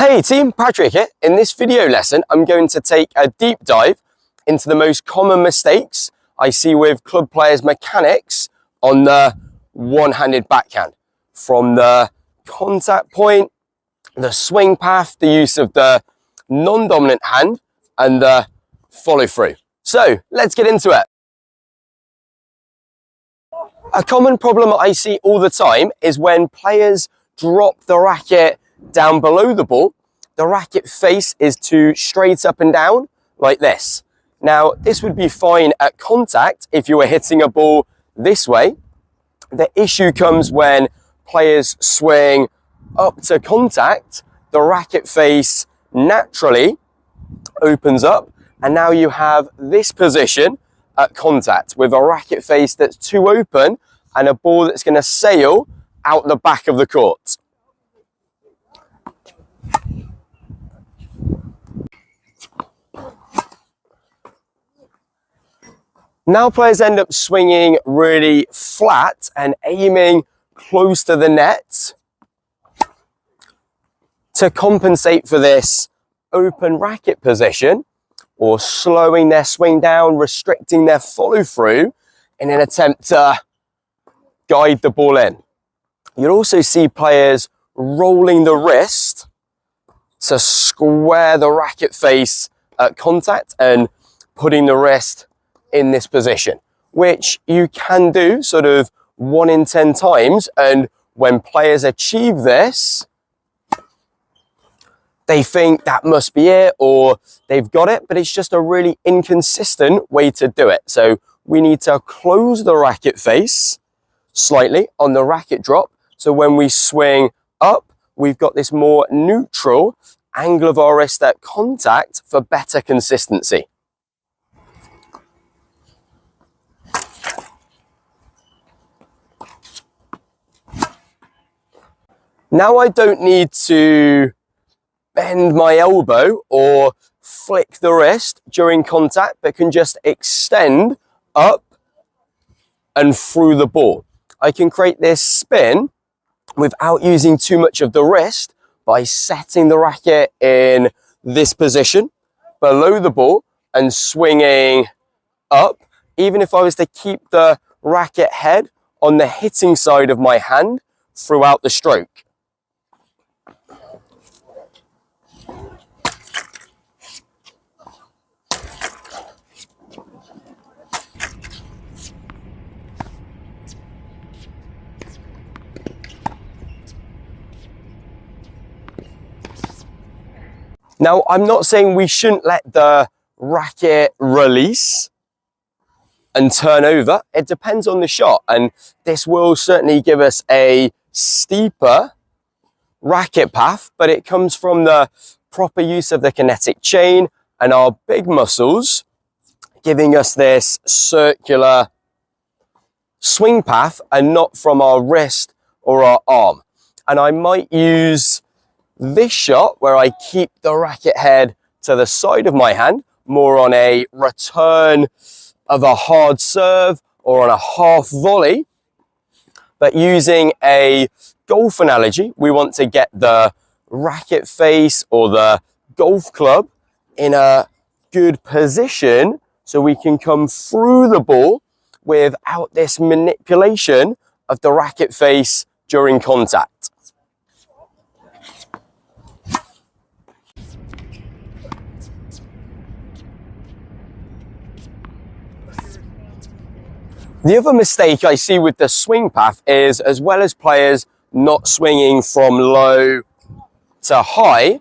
Hey team, Patrick here. In this video lesson, I'm going to take a deep dive into the most common mistakes I see with club players' mechanics on the one-handed backhand. From the contact point, the swing path, the use of the non-dominant hand, and the follow-through. So, let's get into it. A common problem that I see all the time is when players drop the racket down below the ball, the racket face is too straight up and down like this. Now, this would be fine at contact if you were hitting a ball this way. The issue comes when players swing up to contact, the racket face naturally opens up, and now you have this position at contact with a racket face that's too open and a ball that's going to sail out the back of the court. Now players end up swinging really flat and aiming close to the net. To compensate for this open racket position, or slowing their swing down, restricting their follow through in an attempt to guide the ball in. You'll also see players rolling the wrist to square the racket face at contact and putting the wrist in this position, which you can do sort of 1 in 10 times. And when players achieve this, they think that must be it or they've got it, but it's just a really inconsistent way to do it. So we need to close the racket face slightly on the racket drop. So when we swing up, we've got this more neutral angle of our wrist at contact for better consistency. Now I don't need to bend my elbow or flick the wrist during contact, but can just extend up and through the ball. I can create this spin without using too much of the wrist by setting the racket in this position below the ball and swinging up. Even if I was to keep the racket head on the hitting side of my hand throughout the stroke. Now, I'm not saying we shouldn't let the racket release and turn over. It depends on the shot, and this will certainly give us a steeper racket path, but it comes from the proper use of the kinetic chain and our big muscles giving us this circular swing path and not from our wrist or our arm. And I might use this shot where I keep the racket head to the side of my hand, more on a return of a hard serve or on a half volley. But using a golf analogy, we want to get the racket face or the golf club in a good position so we can come through the ball without this manipulation of the racket face during contact. The other mistake I see with the swing path is, as well as players not swinging from low to high,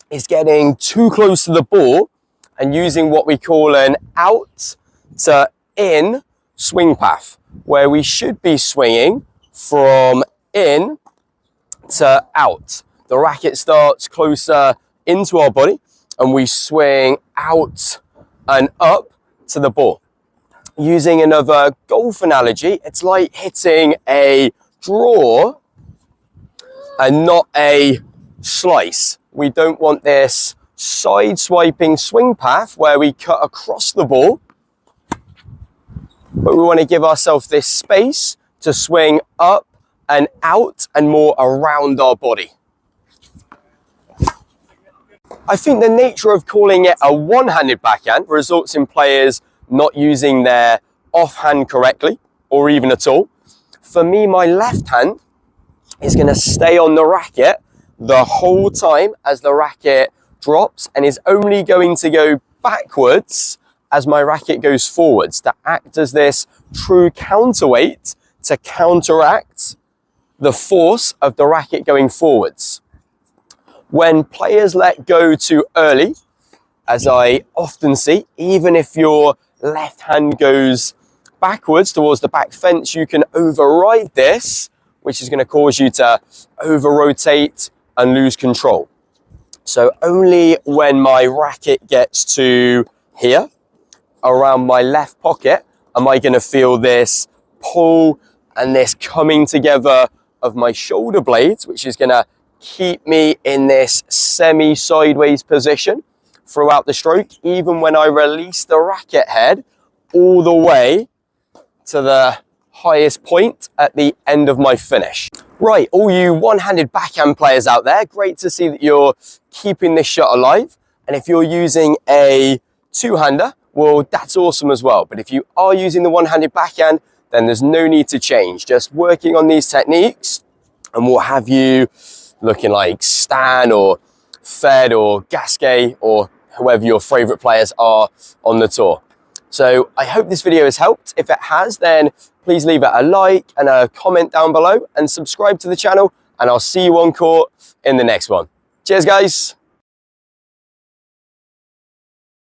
is getting too close to the ball and using what we call an out to in swing path, where we should be swinging from in to out. The racket starts closer into our body and we swing out and up to the ball. Using another golf analogy, it's like hitting a draw and not a slice. We don't want this side swiping swing path where we cut across the ball, but we want to give ourselves this space to swing up and out and more around our body. I think the nature of calling it a one-handed backhand results in players not using their offhand correctly or even at all. For me, my left hand is going to stay on the racket the whole time as the racket drops and is only going to go backwards as my racket goes forwards to act as this true counterweight to counteract the force of the racket going forwards. When players let go too early, as I often see, even if your left hand goes backwards towards the back fence, you can override this, which is going to cause you to over-rotate and lose control. So only when my racket gets to here, around my left pocket, am I going to feel this pull and this coming together of my shoulder blades, which is going to keep me in this semi-sideways position throughout the stroke, even when I release the racket head all the way to the highest point at the end of my finish. Right, all you one-handed backhand players out there, great to see that you're keeping this shot alive. And if you're using a two-hander, well, that's awesome as well. But if you are using the one-handed backhand, then there's no need to change. Just working on these techniques and we'll have you looking like Stan or Fed or Gasquet or whoever your favorite players are on the tour. So I hope this video has helped. If it has, then please leave it a like and a comment down below and subscribe to the channel, and I'll see you on court in the next one. Cheers, guys.